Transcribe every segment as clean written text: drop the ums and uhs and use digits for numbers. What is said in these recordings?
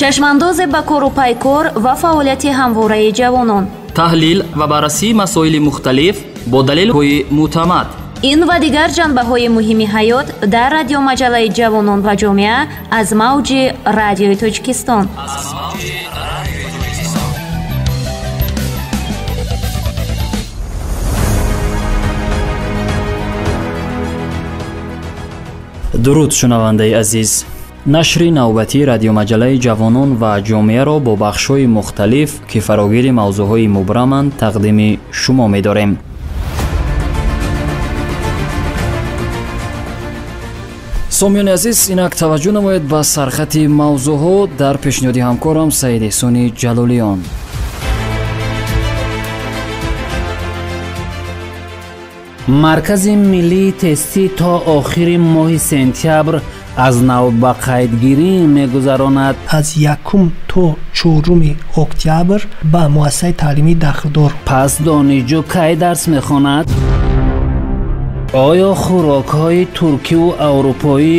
чашмандоз ба кору пайкор ва фаъолияти ҳамвораи ҷавонон, таҳлил ва баррасии масоили мухталиф бо далелҳои мӯътамад. ин ва дигар ҷанбаҳои муҳими ҳаёт дар радиомаҷаллаи ҷавонон ва ҷомеа аз мавҷи радиои Тоҷикистон. дуруд шунавандаи азиз, нашри навбатии радиомаҷаллаи ҷавонон ва ҷомеаро бо бахшҳои мухталиф ки фарогири мавзӯъҳои мубраманд тақдими шумо медорем. сомиёни азиз, инак таваҷҷӯҳ намоед ба сархати мавзӯъҳо дар пешниҳоди ҳамкорам Саид Эҳсони Ҷалолиён. маркази миллии тестӣ то охири моҳи сентябр аз нав ба қайдгирӣ мегузаронад. аз 1 то 4 октябр ба муассисаи таълимии дахлдор. пас донишҷӯ кай дарс мехонад? оё хӯрокҳои туркиву аврупоӣ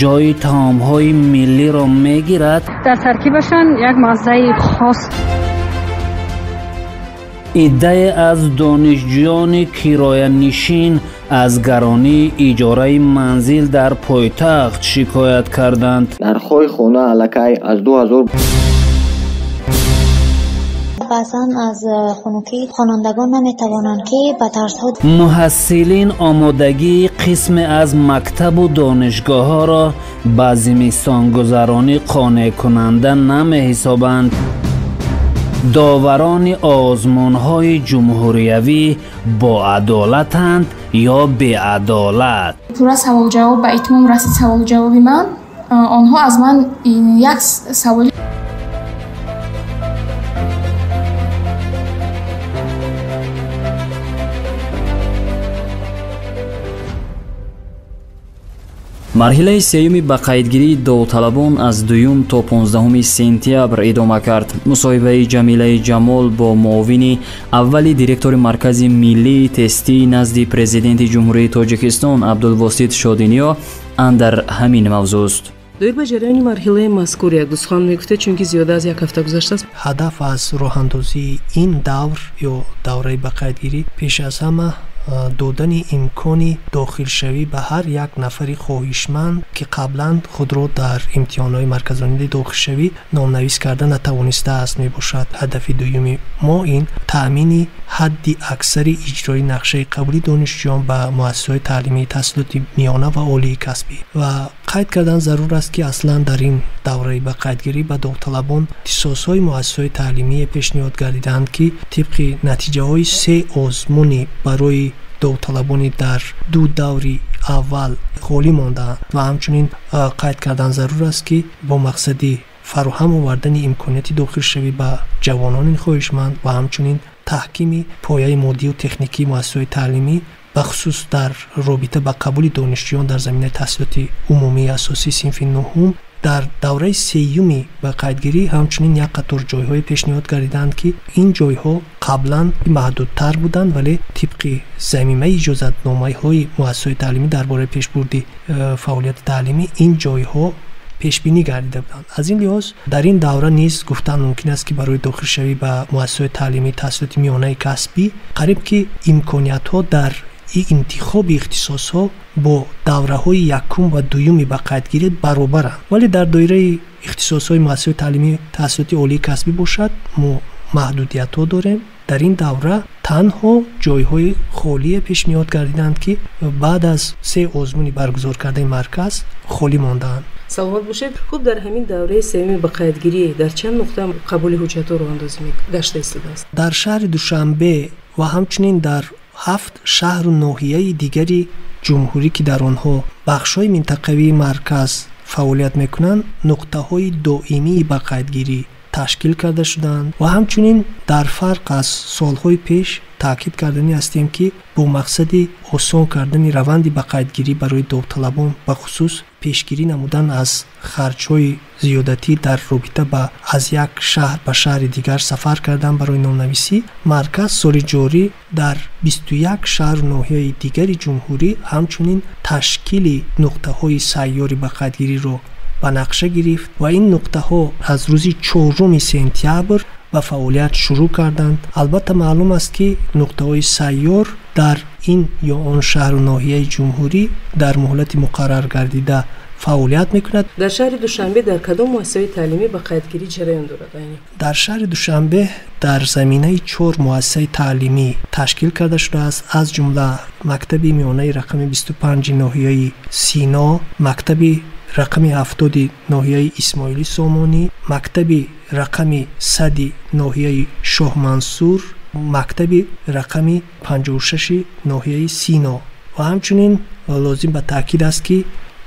ҷои таомҳои миллиро мегирад? дар таркибашон як маззаи хос. иддаe аз донишҷӯёни кироянишин аз гаронии иҷораи манзил дар пойтахт шикоят карданд. нархҳои хона аллакай аз 2000 баъзан аз хунукӣ хонандагон наметавонанд ки ба тарзҳо. муҳассилин омодагии қисме аз мактабу донишгоҳҳоро ба зимистонгузаронӣ қонеъкунанда намеҳисобанд. доварони озмунҳои ҷумҳуриявӣ боадолатанд ё беадолат? пурра саволҷавоб ба итмом расид. саволҷавоби ман, онҳо аз ман як саволи марҳилаи сеюми ба қайдгирии довталабон аз 2 то 15 сентябр идома кард. мусоҳибаи Ҷамилаи Ҷамол бо муовини аввали директори маркази миллии тестӣ назди президенти ҷумҳурии Тоҷикистон Абдулвосит Шодиниё андар ҳамин мавзӯъст. доир ба ҷараёни марҳилаи мазкур як ду сухан мегуфтед, чунки зиёда аз як ҳафта гузаштааст. ҳадаф аз роҳандозии ин давр ё давраи ба қайдгирӣ пеш аз ҳама додани имкони дохилшавӣ ба ҳар як нафари хоҳишманд ки қаблан худро дар имтиҳонҳои марказонидаи дохилшавӣ номнавис карда натавонистааст мебошад. ҳадафи дуюми мо ин таъмини ҳадди аксари иҷрои нақшаи қабули донишҷӯён ба муассисаҳои таълимии таҳсилоти миёна ва олии касбӣ ва қайд кардан зарур аст ки аслан дар ин давраи ба қайдгирӣ ба довталабон ихтисосҳои муассисаҳои таълимие пешниҳод гардиданд ки тибқи натиҷаҳои 3 озмуни барои довталабони дар 2 даври аввал холӣ мондаанд ва ҳамчунин қайд кардан зарур аст ки бо мақсади фароҳам овардани имконияти дохилшавӣ ба ҷавонони хоҳишманд ва ҳамчунин таҳкими пояи моддию техникии муассисаҳои таълимӣ бахусус дар робита ба қабули донишҷӯён дар заминаи таҳсилоти умумии асосии синфи 9 дар давраи сеюми ба қайдгирӣ ҳамчунин як қатор ҷойҳое пешниҳод гардиданд ки ин ҷойҳо қаблан маҳдудтар буданд, вале тибқи замимаи иҷозатномаҳои муассисаҳои таълимӣ дар бораи пешбурди фаъолияти таълимӣ ин ҷойҳо пешбинӣ гардида буданд. аз ин лиҳоз дар ин давра низ гуфтан мумкин аст ки барои дохилшавӣ ба муассисаҳои таълимии таҳсилоти миёнаи касбӣ қариб ки имкониятҳо дар интихоби ихтисосҳо бо давраҳои якум ва дуюми ба қайдгирӣ баробаранд, вале дар доираи ихтисосҳои муассисаҳои таълимии таҳсилоти олии касбӣ бошад мо маҳдудиятҳо дорем. дар ин давра танҳо ҷойҳои холие пешниҳод гардиданд ки баъд аз 3 озмуни баргузор кардаи марказ холӣ мондаанд. саломат бошед. хуб, дар ҳамин давраи сеюми ба қайдгирӣ дар чанд нуқта қабули ҳуҷҷатҳо роҳандозӣ гашта истодааст? дар шаҳри Душанбе ва ҳамчунин дар 7 шаҳру ноҳияи дигари ҷумҳурӣ ки дар онҳо бахшҳои минтақавии марказ фаъолият мекунанд, нуқтаҳои доимии ба қайдгирӣ ташкил карда шуданд ва ҳамчунин дар фарқ аз солҳои пеш таъкид карданӣ ҳастем ки бо мақсади осон кардани раванди ба қайдгирӣ барои довталабон ба хусус пешгирӣ намудан аз харҷҳои зиёдатӣ дар робита ба аз як шаҳр ба шаҳри дигар сафар кардан барои номнависӣ, марказ соли ҷорӣ дар 21 шаҳру ноҳияи дигари ҷумҳурӣ ҳамчунин ташкили нуқтаҳои сайёри ба қайдгириро ба нақша гирифт ва ин нуқтаҳо аз рӯзи 4 сентябр ба фаъолият шурӯъ карданд. албатта маълум аст ки нуқтаҳои сайёр дар ин ё он шаҳру ноҳияи ҷумҳурӣ дар муҳлати муқаррар гардида фаъолият мекунад. дар шаҳри душанбе дар кадом муассисаи таълимӣ ба қайдгирӣ ҷараён дорад? дар шаҳри душанбе дар заминаи 4 муассисаи таълимӣ ташкил карда шудааст, аз ҷумла мактаби миёнаи рақами 25 ноҳияи Сино, мактаби рақами 70 ноҳияи Исмоили Сомонӣ, мактаби рақами 100 ноҳияи Шоҳмансур, мактаби рақами 56 ноҳияи Сино. ва ҳамчунин лозим ба таъкид аст ки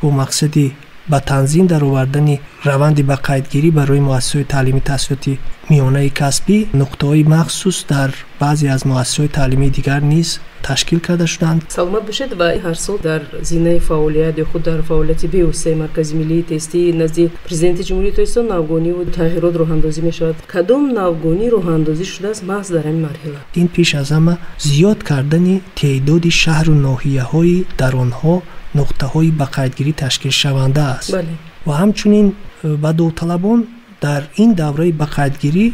бо мақсади ба танзим даровардани раванди ба қайдгирӣ барои муассисаҳои таълимии таҳсилоти миёнаи касбӣ нуқтаҳои махсус дар баъзе аз муассисаҳои таълимии дигар низ ташкил карда шуданд. саломат бошед. ва ҳар сол дар зинаи фаъолият ё худ дар фаъолияти беосаи маркази миллии тестӣ назди президенти ҷумҳурии Тоҷикистон навгониву тағйирот роҳандозӣ мешавад. кадом навгонӣ роҳандозӣ шудааст маҳз дар ҳамин марҳила? ин пеш аз ҳама зиёд кардани теъдоди шаҳру ноҳияҳои дар онҳо нуқтаҳои ба қайдгирӣ ташкилшаванда аст. ва ҳамчунин ба довталабон дар ин давраи ба қайдгирӣ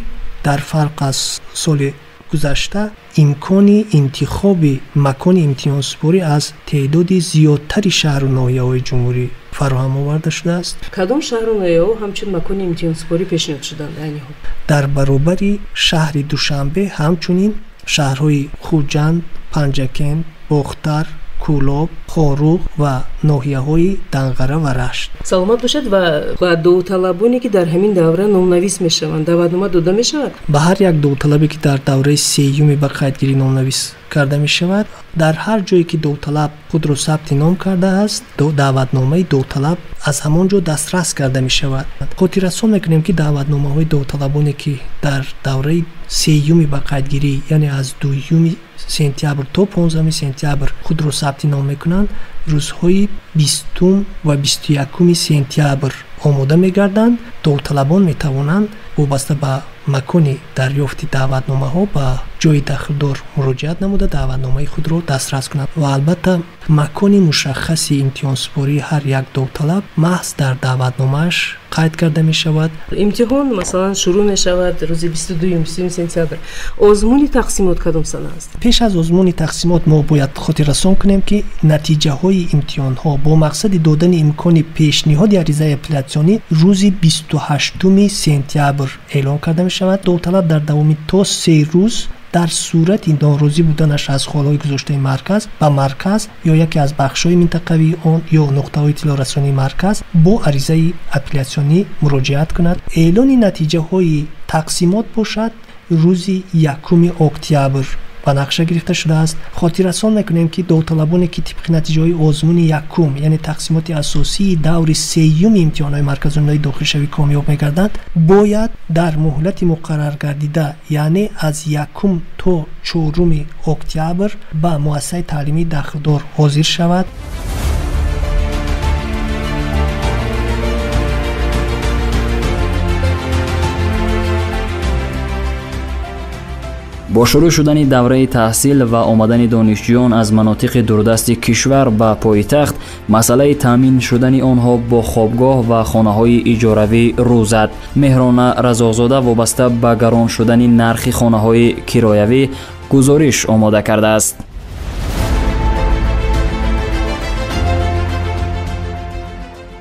дар фарқ аз соли гузашта имкони интихоби макони имтиҳонсупорӣ аз теъдоди зиёдтари шаҳру ноҳияҳои ҷумҳурӣ фароҳам оварда шудааст. кадом шаҳру ноҳияҳо ҳамчун макони имтиҳонсупорӣ пешниҳод шуданд? дар баробари шаҳри душанбе ҳамчунин шаҳрҳои Хуҷанд, Панҷакен, Бохтар, Кӯлоб, Хорух ва ноҳияҳои Данғара ва Рашт. саломат бошед. ва ба довталабоне ки дар ҳамин давра номнавис мешаванд даъватнома дода мешавад? ба ҳар як довталабе ки дар давраи сеюми ба қайдгирӣ номнавис карда мешавад, дар ҳар ҷое ки довталаб худро сабти ном кардааст, даъватномаи довталаб аз ҳамон ҷо дастрас карда мешавад. хотиррасон мекунем ки даъватномаҳои довталабоне ки дар давраи сеюми ба қайдгирӣ, яъне аз 2 сентябр то 15 сентябр худро сабти ном мекунанд, рӯзҳои 20 ва 21 сентябр омода мегарданд. довталабон метавонанд вобаста ба макони дарёфти даъватномаҳо ба ҷои дахлдор муроҷиат намуда даъватномаи худро дастрас кунанд. ва албатта макони мушаххаси имтиҳонсупории ҳар як довталаб маҳз дар даъватномааш қайд карда мешавад. имтиҳон масалан шурӯъ мешавад рӯзи 22 сентябр. озмуни тақсимот кадом сана аст? пеш аз озмуни тақсимот мо бояд хотиррасон кунем ки натиҷаҳои имтиҳонҳо бо мақсади додани имкони пешниҳоди аризаи апеллясионӣ рӯзи 28 сентябр эълон карда мешавад. довталаб дар давоми то 3 рӯз дар сурати норозӣ буданаш аз холҳои гузоштаи марказ ба марказ ё яке аз бахшҳои минтақавии он ё нуқтаҳои иттилоърасонии марказ бо аризаи апеллясионӣ муроҷиат кунад. эълони натиҷаҳои тақсимот бошад рӯзи 1 октябр ба нақша гирифта шудааст. хотиррасон мекунем ки довталабоне ки тибқи натиҷаҳои озмуни 1 яъне тақсимоти асосии даври 3 имтиҳонҳои марказумумии дохилшавӣ комёб мегарданд, бояд дар муҳлати муқаррар гардида, яъне аз 1 то 4 октябр ба муассисаи таълимии дахлдор ҳозир шавад. бо шурӯъ шудани давраи таҳсил ва омадани донишҷӯён аз манотиқи дурдасти кишвар ба пойтахт, масъалаи таъмин шудани онҳо бо хобгоҳ ва хонаҳои иҷоравӣ рӯ зад. Меҳрона Разоқзода вобаста ба гарон шудани нархи хонаҳои кироявӣ гузориш омода кардааст.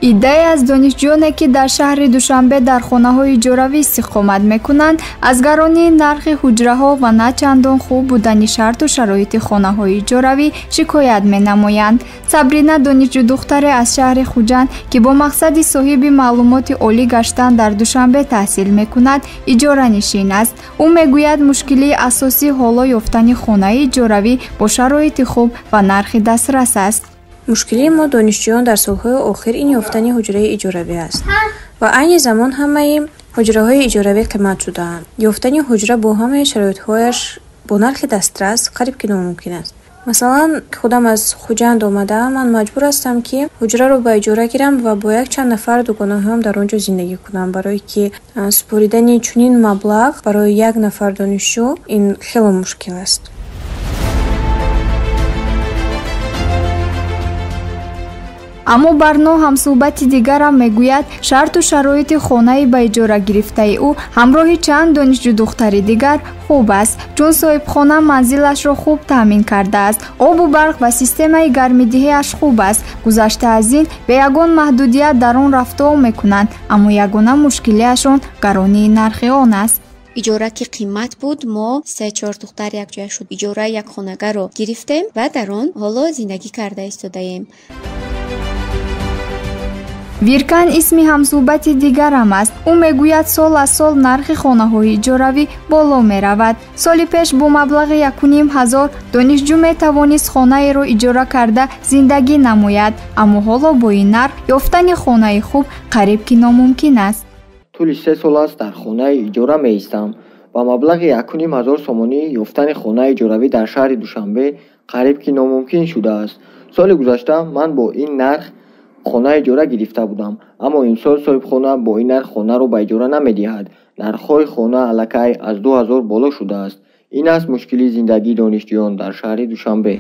идея аз донишҷӯёне ки дар шаҳри душанбе дар хонаҳои иҷоравӣ истиқомат мекунанд аз гаронии нархи ҳуҷраҳо ва на чандон хуб будани шарту шароити хонаҳои иҷоравӣ шикоят менамоянд. Сабрина донишҷӯ духтаре аз шаҳри Хуҷанд ки бо мақсади соҳиби маълумоти олӣ гаштан дар душанбе таҳсил мекунад, иҷоранишин аст. ӯ мегӯяд мушкилии асосӣ ҳоло ёфтани хонаи иҷоравӣ бо шароити хуб ва нархи дастрас аст. мушкилии мо донишҷӯён дар солҳои охир ин ёфтани ҳуҷраи иҷоравӣ аст ва айни замон ҳамаи ҳуҷраҳои иҷоравӣ қимат шудаанд. ёфтани ҳуҷра бо ҳамаи шароитҳояш бо нархи дастрас қариб ки номумкин аст. масалан худам аз Хуҷанд омадаам, ман маҷбур ҳастам ки ҳуҷраро ба иҷора гирам ва бо як чанд нафар дугонаҳоям дар он ҷо зиндагӣ кунам, барое ки супоридани чунин маблағ барои як нафар донишҷӯ ин хеле мушкил аст. аммо барно ҳамсӯҳбати дигарам мегӯяд шарту шароити хонаи ба иҷора гирифтаи ӯ ҳамроҳи чанд донишҷӯ духтари дигар хуб аст, чун соҳибхона манзилашро хуб таъмин кардааст, обу барқ ва системаи гармидиҳиаш хуб аст. Гузашта аз ин бе ягон маҳдудият дар он рафтор мекунанд, аммо ягона мушкилиашон гаронии нархи он аст. иҷора ки қимат буд, мо 3-4 духтар якҷоя шуд иҷораи як хонагаро гирифтем ва дар он ҳоло зиндагӣ карда истодаем. Виркан исми ҳамсӯҳбати дигарам аст. Ӯ мегӯяд сол аз сол нархи хонаҳои иҷоравӣ боло меравад. Соли пеш бо маблағи 1500 донишҷӯ метавонист хонаеро иҷора карда зиндагӣ намояд, аммо ҳоло бо ин нарх ёфтани хонаи хуб қариб ки номумкин аст. тӯли 3 сол аст дар хонаи иҷора меистам. Ба маблағи 1500 сомонӣ ёфтани хонаи иҷоравӣ дар шаҳри Душанбе қариб ки номумкин шудааст. Соли гузашта ман бо ин нарх хона иҷора гирифта будам, аммо имсол соҳибхона бо ин нарх хонаро ба иҷора намедиҳад. Нархҳои хона аллакай аз 2000 боло шудааст. ин аст мушкили зиндагии донишҷӯён дар шаҳри Душанбе.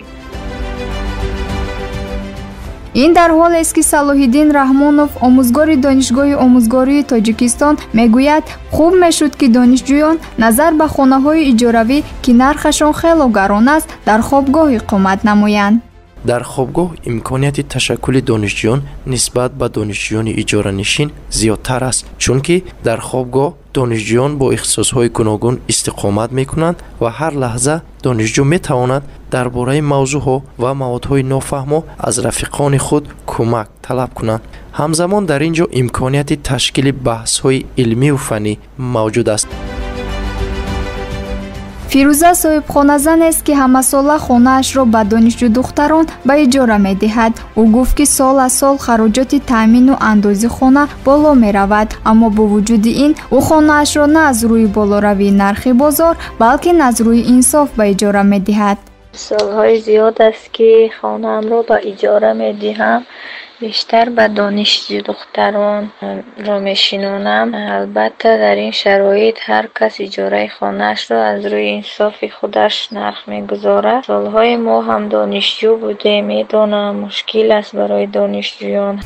ин дар ҳолест ки Салоҳиддин Раҳмонов, омӯзгори донишгоҳи омӯзгории Тоҷикистон, мегӯяд хуб мешуд ки донишҷӯён назар ба хонаҳои иҷоравӣ ки нархашон хело гарон аст дар хобгоҳ иқомат намоянд. дар хобгоҳ имконияти ташаккули донишҷӯён нисбат ба донишҷӯёни иҷоранишин зиёдтар аст, чунки дар хобгоҳ донишҷӯён бо ихтисосҳои гуногун истиқомат мекунанд ва ҳар лаҳза донишҷӯ метавонад дар бораи мавзӯъҳо ва маводҳои нофаҳмо аз рафиқони худ кӯмак талаб кунанд. ҳамзамон дар ин ҷо имконияти ташкили баҳсҳои илмиву фанӣ мавҷуд аст. Фирӯза соҳибхоназанест ки ҳамасола хонаашро ба донишҷӯ духтарон ба иҷора медиҳад. Ӯ гуфт ки сол аз сол хароҷоти таъмину андози хона боло меравад, аммо бо вуҷуди ин ӯ хонаашро на аз рӯи болоравии нархи бозор, балки аз рӯи инсоф ба иҷора медиҳад. солҳои зиёд аст ки хонаамро ба иҷора медиҳам. بیشتر به دانشجو دختران را میشنونم. البته در این شرایط هر کس اجاره خانه‌اش را از روی انصاف خودش نرخ میگذارد. سالهای ما هم دانشجو بوده، میدانم مشکل است برای دانشجویان.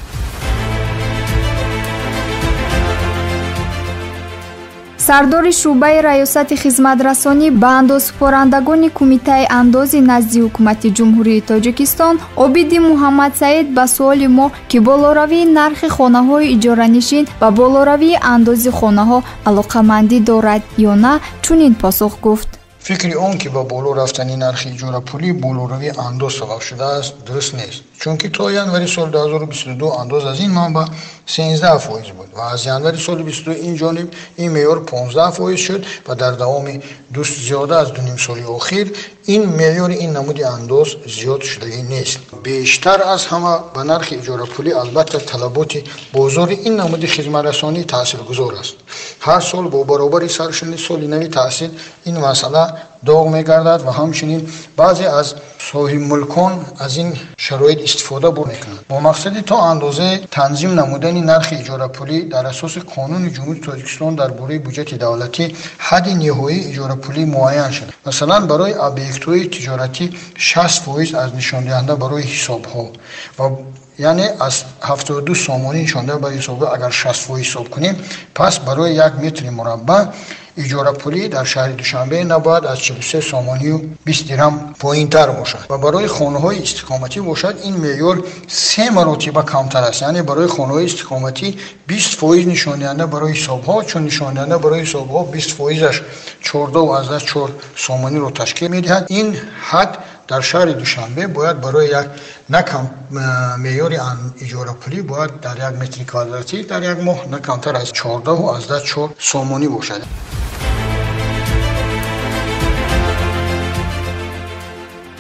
сардори шӯъбаи раёсати хизматрасонӣ ба андозсупорандагони кумитаи андози назди ҳукумати ҷумҳурии Тоҷикистон Обиди Муҳаммадсаид ба суоли мо ки болоравии нархи хонаҳои иҷоранишин ба болоравии андози хонаҳо алоқамандӣ дорад ё на, чунин посух гуфт: фикри он ки ба боло рафтани нархи иҷорапулӣ болоравии андоз сабаб шудааст дуруст нест, чунки то январи соли 2022 андоз аз ин манбаъ 13% буд ва аз январи соли 22 ин ҷониб ин меъёр 15% шуд ва дар давоми зиёда аз 2 соли охир ин меъёри ин намуди андоз зиёд шудагӣ нест. бештар аз ҳама ба нархи иҷорапулӣ албатта талаботи бозори ин намуди хизматрасонӣ таъсиргузор аст. ҳар сол бо баробари саршуни соли нави таҳсил ин масъала доғ мегардад ва ҳамчунин баъзе аз соҳибмулкон аз ин шароит истифода мекунанд бо мақсади то андозе танзим намудани нархи иҷорапулӣ дар асоси қонуни ҷумҳурии Тоҷикистон дар бораи буҷети давлатӣ ҳадди ниҳоии иҷорапулӣ муайян шуда. Масалан, барои объектҳои тиҷоратӣ 60% аз нишондиҳанда барои ҳисобҳо ва яъне аз 72 сомонӣ нишондиҳанда барои ҳисобҳо агар 60% ҳисоб кунем, пас барои 1 метри мураббаъ иҷорапулӣ дар шаҳри Душанбе набояд аз 43 сомонию 20 дирҳам поинтар бошад ва барои хонаҳои истиқоматӣ бошад ин меъёр 3 маротиба камтар аст. яъне барои хонаҳои истиқоматӣ 20% нишондиҳанда барои ҳисобҳо, чун нишондиҳанда барои ҳисобҳо 20%-аш 14 сомониро ташкил медиҳад. ин ҳад дар шаҳри Душанбе бояд барои як накам меъёри иҷорапулӣ бояд дар 1 метри квадратӣ дар як моҳ на камтар аз 14 сомонӣ бошад.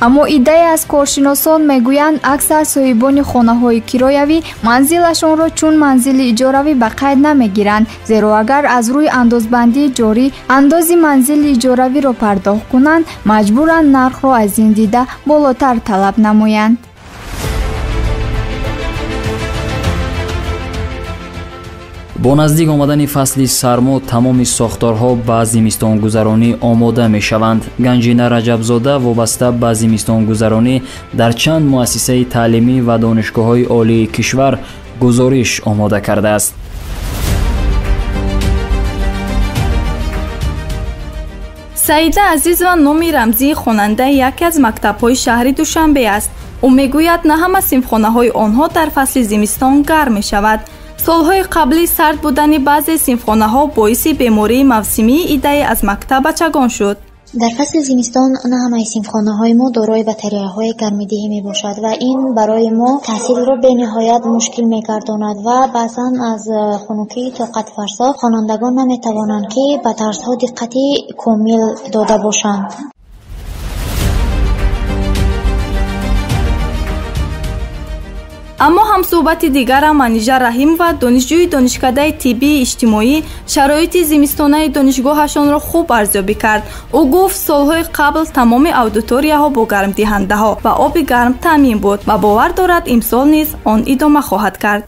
аммо идея аз коршиносон мегӯянд аксар соҳибони хонаҳои кироявӣ манзилашонро чун манзили иҷоравӣ ба қайд намегиранд, зеро агар аз рӯи андозбандии ҷорӣ андози манзили иҷоравиро пардохт кунанд, маҷбуранд нархро аз ин дида болотар талаб намоянд. бо наздик омадани фасли сармо тамоми сохторҳо ба зимистонгузаронӣ омода мешаванд. Ганҷина Раҷабзода вобаста ба зимистонгузаронӣ дар чанд муассисаи таълимӣ ва донишгоҳҳои олии кишвар гузориш омода кардааст. саида азизова номи рамзии хонандаи яке аз мактабҳои шаҳри душанбе аст. ӯ мегӯяд на ҳама синфхонаҳои онҳо дар фасли зимистон гарм мешавад. солҳои қаблӣ сард будани баъзе синфхонаҳо боиси бемории мавсимии идаи аз мактаб бачагон шуд. дар фасли зимистон на ҳамаи синфхонаҳои мо дорои батареяҳои гармидиҳӣ мебошад ва ин барои мо таҳсилро бениҳоят мушкил мегардонад ва баъзан аз хунукии тоқатфарсо хонандагон наметавонанд ки ба дарсҳо диққати комил дода бошанд. аммо ҳамсӯҳбати дигарам манижа Раҳимова, донишҷӯи донишкадаи тиббии иҷтимоӣ, шароити зимистонаи донишгоҳашонро хуб арзёбӣ кард. ӯ гуфт солҳои қабл тамоми аудиторияҳо бо гармдиҳандаҳо ва оби гарм таъмин буд ва бовар дорад имсол низ он идома хоҳад кард.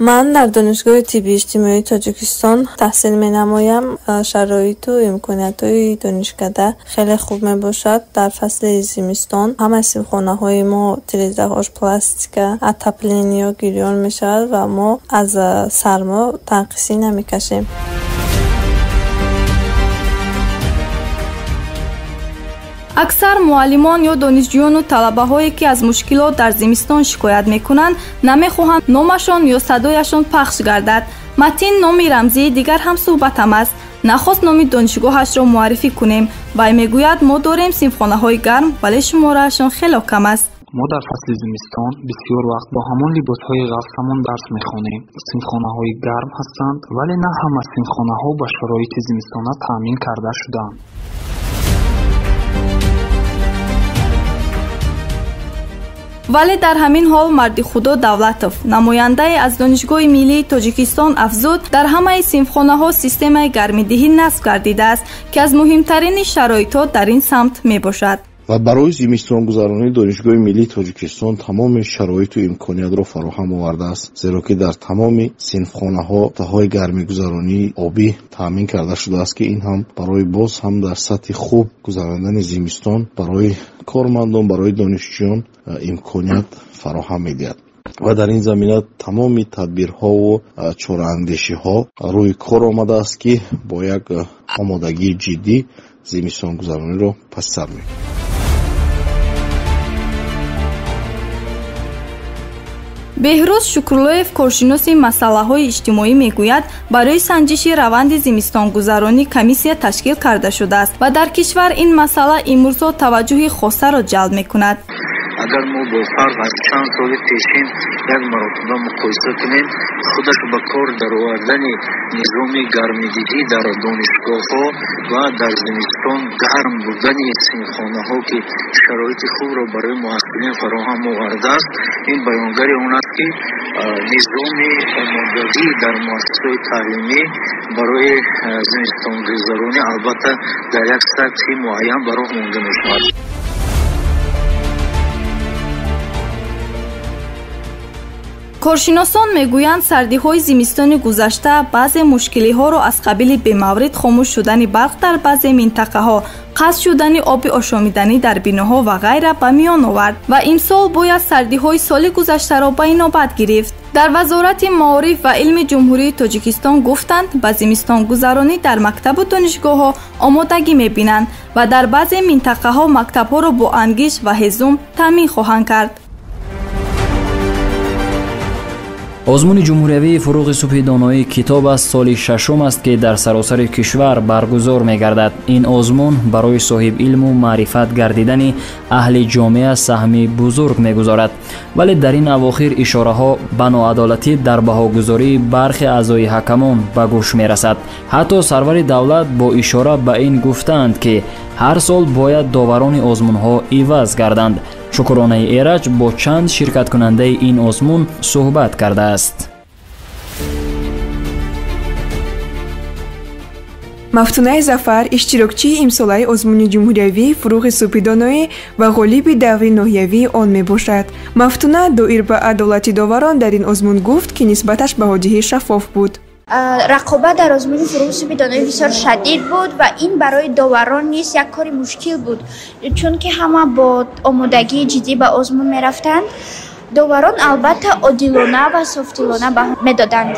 ман дар донишгоҳи тиббии иҷтимоии тоҷикистон таҳсил менамоям. шароиту имкониятҳои донишкада хеле хуб мебошад. дар фасли зимистон ҳамаи синфхонаҳои мо тирезаҳош пластика, отоплениё гирён мешавад ва мо аз сармо танқисӣ намекашем. аксар муаллимон ё донишҷӯёну талабаҳое ки аз мушкилот дар зимистон шикоят мекунанд намехоҳанд номашон ё садояшон пахш гардад. матин номи рамзии дигар ҳам суҳбатам аст. нахост номи донишгоҳашро муаррифӣ кунем. вай мегӯяд мо дорем синфхонаҳои гарм вале шумораашон хело кам аст. мо дар фасли зимистон бисёр вақт бо ҳамон либосҳои ғафсамон дарс мехонем. синфхонаҳои гарм ҳастанд вале на ҳама синфхонаҳо ба шароити зимистона таъмин карда шудаанд. вале дар ҳамин ҳол марди худо Давлатов, намояндае аз Донишгоҳи миллии Тоҷикистон, афзуд, дар ҳамаи синфхонаҳо системаи гармидиҳӣ насб гардидааст, ки аз муҳимтарини шароитҳо дар ин самт мебошад. ва барои зимистонгузаронии Донишгоҳи миллии Тоҷикистон тамоми шароиту имкониятро фароҳам овардааст, зеро ки дар тамоми синфхонаҳо таҳои гармигузаронии обӣ таъмин карда шудааст, ки ин ҳам барои боз ҳам дар сатҳи хуб гузарондани зимистон барои кормандон, барои донишҷӯён имконият фароҳам медиҳад. ва дар ин замина тамоми тадбирҳову чораандешиҳо рӯи кор омадааст, ки бо як омодагии ҷиддӣ зимистонгузарониро пассар мекунад. беҳрӯз Шукрулоев, коршиноси масъалаҳои иҷтимоӣ, мегӯяд, барои санҷиши раванди зимистонгузаронӣ комиссия ташкил карда шудааст ва дар кишвар ин масъала имрӯзҳо таваҷҷӯҳи хосаро ҷалб мекунад. агар мо бо фарқ аз чанд соли пешин як маротиба муқоиса кунем, худаш ба кор даровардани низоми гармидиҳӣ дар донишгоҳҳо ва дар зимистон гарм будани синфхонаҳо ки шароити хубро барои муҳассилин фароҳам овардааст, ин баёнгари он аст, ки низоми омодагӣ дар муассисаҳои таълимӣ барои зимистонгузаронӣ албатта дар як сатҳи муайян ба роҳ монда мешавад. коршиносон мегӯянд, сардиҳои зимистони гузашта баъзе мушкилиҳоро аз қабили бемаврид хомӯш шудани барқ дар баъзе минтақаҳо, қасд шудани оби ошомиданӣ дар биноҳо ва ғайра ба миён овард ва имсол бояд сардиҳои соли гузаштаро ба инобат гирифт. дар вазорати маориф ва илми ҷумҳурии Тоҷикистон гуфтанд, ба зимистонгузаронӣ дар мактабу донишгоҳҳо омодагӣ мебинанд ва дар баъзе минтақаҳо мактабҳоро бо ангиш ва ҳезум таъмин хоҳанд кард. озмуни ҷумҳуриявии фуруғи субҳи доноӣ китоб аст соли шашум аст, ки дар саросари кишвар баргузор мегардад. ин озмун барои соҳибилму маърифат гардидани аҳли ҷомеа саҳми бузург мегузорад. вале дар ин авохир ишораҳо ба ноадолатӣ дар баҳогузории бархи аъзои ҳакамон ба гӯш мерасад. ҳатто сарвари давлат бо ишора ба ин гуфтаанд, ки ҳар сол бояд доварони озмунҳо иваз гарданд. Шукуронаи Эраҷ бо чанд ширкаткунандаи ин озмун суҳбат кардааст. мафтунаи Зафар, иштирокчии имсолаи озмуни ҷумҳуриявии фуруғи субҳи доноӣ ва ғолиби даври ноҳиявии он мебошад. Мафтуна доир ба адолати доварон дар ин озмун гуфт, ки нисбаташ ба ҳоҷиҳӣ шаффоф буд. рақобат дар озмуни фуруғи субҳи доноӣ бисёр шадид буд ва ин барои доварон низ як кори мушкил буд, чунки ҳама бо омодагии ҷиддӣ ба озмун мерафтанд. доварон албатта одилона ва софтилона баҳо медоданд.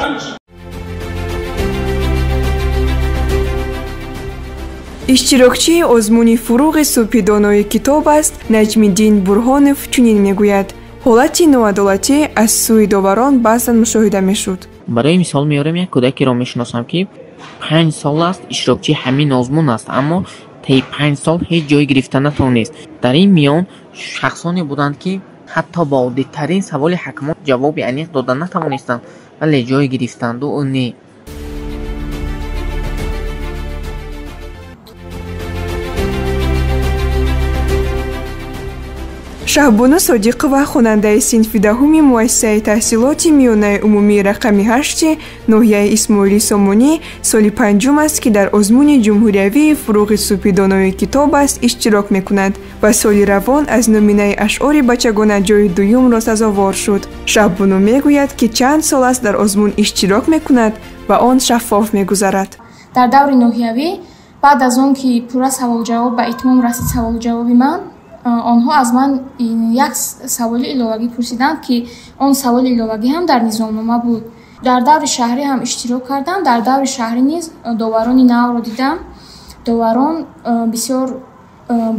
иштирокчии озмуни фуруғи субҳи доноӣ китоб аст Наҷмиддин Бурҳонов чунин мегӯяд: ҳолати ноадолатӣ аз сӯи доварон баъзан мушоҳида мешуд. барои мисол меорем, як кӯдакеро мешиносам, ки 5 сол аст иштирокчии ҳамин озмун аст, аммо таи 5 сол ҳеҷ ҷой гирифта натавонист. дар ин миён шахсоне буданд, ки ҳатто ба оддитарин саволи ҳакимон ҷавоби аниқ дода натавонистанд, вале ҷой гирифтанду не. Шаҳбону Содиқова, хонандаи синфи даҳуми муассисаи таҳсилоти миёнаи умумии рақами 8 ноҳияи Исмоили Сомонӣ, соли 5 аст, ки дар озмуни ҷумҳуриявии фуруғи субҳи доноӣ китоб аст иштирок мекунад ва соли равон аз номинаи ашъори бачагона ҷои дуюмро сазовор шуд. Шаҳбону мегӯяд, ки чанд сол аст дар озмун иштирок мекунад ва он шаффоф мегузарад. дар даври ноҳиявӣ баъд аз он ки пурра саволҷавоб ба итмом расид саволҷавоби ман, онҳо аз ман як саволи иловагӣ пурсиданд, ки он саволи иловагӣ ҳам дар низомнома буд. дар даври шаҳрӣ ҳам иштирок кардам. дар даври шаҳрӣ низ доварони навро дидам. доварон бисёр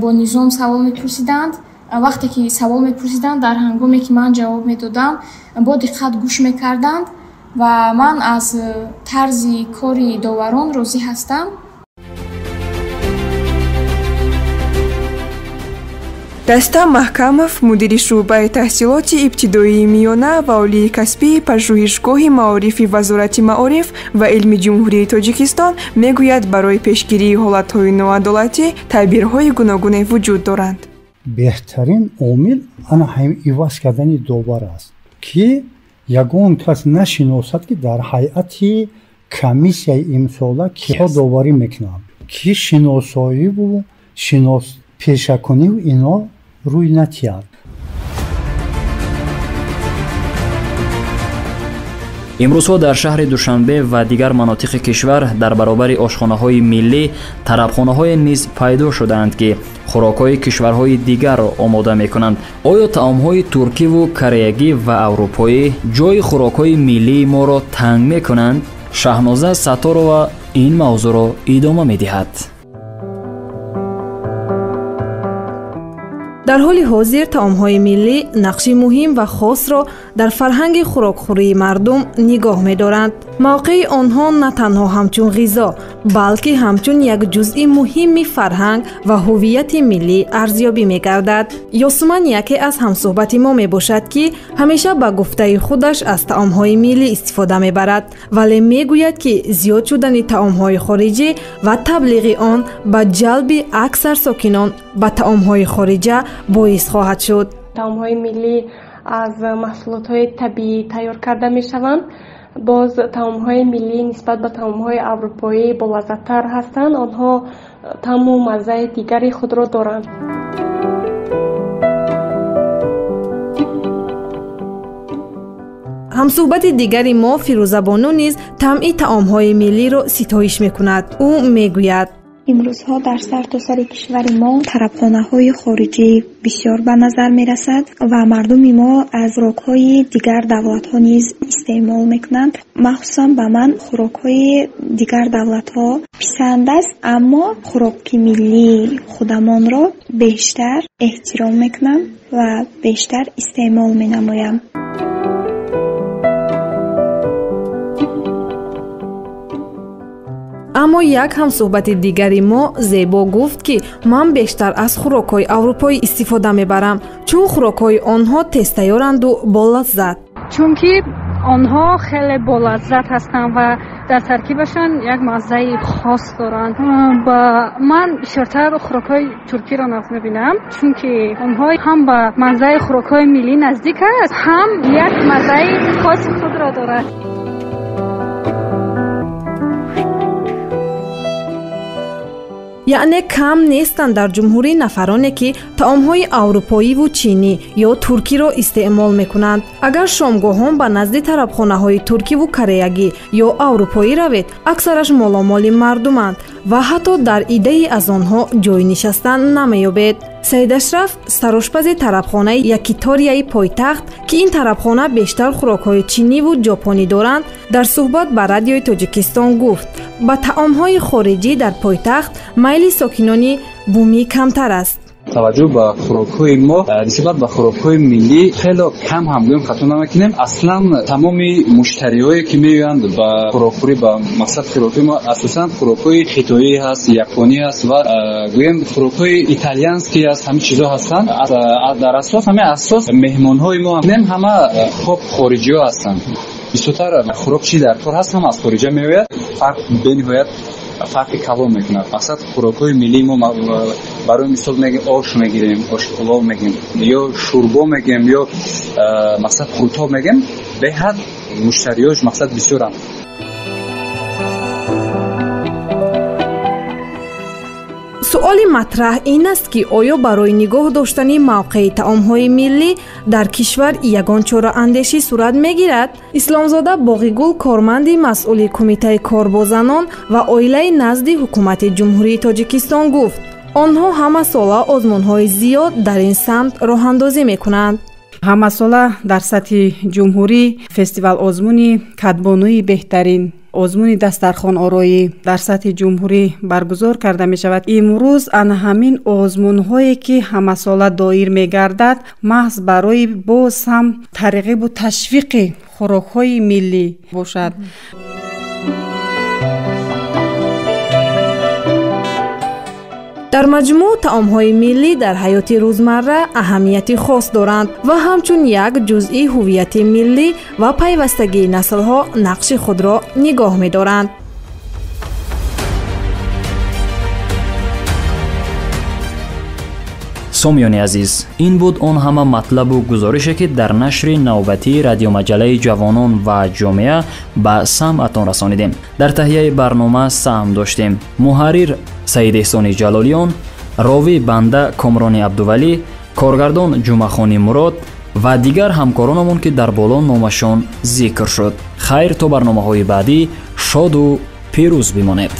бо низом савол мепурсиданд. вақте ки савол мепурсиданд, дар ҳангоме ки ман ҷавоб медодам, бо диққат гӯш мекарданд ва ман аз тарзи кори доварон розӣ ҳастам. Дастам Маҳкамов, мудири шуъбаи таҳсилоти ибтидоии миёна ва олии касбии пажӯҳишгоҳи маорифи Вазорати маориф ва илми ҷумҳурии Тоҷикистон мегӯяд, барои пешгирии ҳолатҳои ноадолатӣ табирҳои гуногуне вуҷуд доранд. беҳтарин омил ана ҳамин иваз кардани довар аст, ки ягон кас нашиносад, ки дар ҳайати комиссияи имсола киҳо доварӣ мекунанд, ки шиносоиву пешакуниву ино рӯй натиҳад. имрӯзҳо дар шаҳри Душанбе ва дигар манотиқи кишвар дар баробари ошхонаҳои миллӣ тарабхонаҳое низ пайдо шудаанд, ки хӯрокҳои кишварҳои дигарро омода мекунанд. оё таомҳои туркиву кореягӣ ва аврупоӣ ҷойи хӯрокҳои миллии моро танг мекунанд? Шаҳноза Сатторова ин мавзӯъро идома медиҳад. дар ҳоли ҳозир таомҳои миллӣ нақши муҳим ва хосро дар фарҳанги хӯрокхӯрии мардум нигоҳ медоранд. мавқеи онҳо на танҳо ҳамчун ғизо, балки ҳамчун як ҷузъи муҳими фарҳанг ва ҳуввияти миллӣ арзёбӣ мегардад. Ёсуман яке аз ҳамсуҳбати мо мебошад, ки ҳамеша ба гуфтаи худаш аз таомҳои миллӣ истифода мебарад, вале мегӯяд, ки зиёд шудани таомҳои хориҷӣ ва таблиғи он ба ҷалби аксар сокинон ба таомҳои хориҷа боис хоҳад шуд. таомҳои миллӣ аз маҳсулотҳои табиӣ тайёр карда мешаванд. боз таомҳои миллӣ нисбат ба таомҳои аврупоӣ болаззаттар ҳастанд. онҳо таъму маззаи дигари худро доранд. ҳамсуҳбати дигари мо Фирӯзабону низ таъми таомҳои миллиро ситоиш мекунад. ӯ мегӯяд: имрӯзҳо дар сартосари кишвари мо тарабхонаҳои хориҷӣ бисёр ба назар мерасад ва мардуми мо аз хӯрокҳои дигар давлатҳо низ истеъмол мекунанд. махсусан ба ман хӯрокҳои дигар давлатҳо писанд аст, аммо хӯроки миллии худамонро бештар эҳтиром мекунам ва бештар истеъмол менамоям. аммо як ҳамсуҳбати дигари мо Зебо гуфт, ки ман бештар аз хӯрокҳои аврупоӣ истифода мебарам, чун хӯрокҳои онҳо тезтайёранду болаззат. чунки онҳо хеле болаззат ҳастанд ва дар таркибашон як маззаи хос доранд. ба ман бисёртар хӯрокҳои туркиро нағз мебинам, чунки онҳо ҳам ба маззаи хӯрокҳои миллӣ наздик аст, ҳам як маззаи хоси худро дорад. яъне кам нестанд дар ҷумҳурӣ нафароне ки таомҳои аврупоиву чинӣ ё туркиро истеъмол мекунанд. агар шомгоҳон ба назди тарабхонаҳои туркиву кореягӣ ё аврупоӣ равед, аксараш моломоли мардуманд ва ҳатто дар идаи аз онҳо ҷой нишастан намеёбед. Саид Ашраф, сарошпази тарабхонаи Якиторияи пойтахт ки ин тарабхона бештар хӯрокҳои чиниву ҷопонӣ доранд, дар суҳбат ба радиои Тоҷикистон гуфт: ба таомҳои хориҷӣ дар пойтахт майли сокинони бумӣ камтар аст. таваҷҷӯҳ ба хӯрокҳои мо нисбат ба хӯрокҳои миллӣ хело кам ҳам гӯем хато намекунем. Аслан тамоми муштариҳое ки меоянд ба хӯрокхӯрӣ ба мақсад хӯрокҳои мо асосан хӯрокҳои хитоӣ ҳаст, японӣ ҳаст ва гӯем хӯрокҳои итальянскӣ ҳаст. ҳамин чизо ҳастанд. дар асос ҳамин асос меҳмонҳои мо ҳама хоб хориҷиҳо ҳастанд. бисёртар хӯрок чи дар кор ҳаст, ҳам аз хориҷа меояд. фарқ бениҳоят фарқи калон мекунад. мақсад хӯрокҳои миллии мо барои мисол мегем ош мегирем, оши пулов мегем ё шӯрбо мегем ё мақсад хуртоб мегем. беҳад муштариёш мақсад бисёранд. суоли матраҳ ин аст ки оё барои нигоҳ доштани мавқеи таомҳои миллӣ дар кишвар ягон чораандешӣ сурат мегирад? исломзода Боғигул, корманди масъули кумитаи корбозанон ва оилаи назди ҳукумати ҷумҳурии Тоҷикистон гуфт: онҳо ҳамасола озмунҳои зиёд дар ин самт роҳандозӣ мекунанд. ҳамасола дар сатҳи ҷумҳурӣ фестивал озмуни кадбонӯи беҳтарин озмуни дастархонороӣ дар сатҳи ҷумҳурӣ баргузор карда мешавад. имрӯз ана ҳамин озмунҳое ки ҳамасола доир мегардад маҳз барои боз ҳам тарғибу ташвиқи хӯрокҳои миллӣ бошад. дар маҷмӯъ таомҳои миллӣ дар ҳаёти рӯзмарра аҳамияти хос доранд ва ҳамчун як ҷузъи ҳуввияти миллӣ ва пайвастагии наслҳо нақши худро нигоҳ медоранд. сомиёни азиз, ин буд он ҳама матлабу гузорише ки дар нашри навбатии радиомаҷалаи ҷавонон ва ҷомеа ба самъатон расонидем. дар таҳияи барнома саҳм доштем муҳаррир Саид Эҳсони Ҷалолиён, ровӣ банда Комрони Абдувалӣ, коргардон Ҷумъахони Мурод ва дигар ҳамкоронамон ки дар боло номашон зикр шуд. хайр то барномаҳои баъдӣ шоду пирӯз бимонед.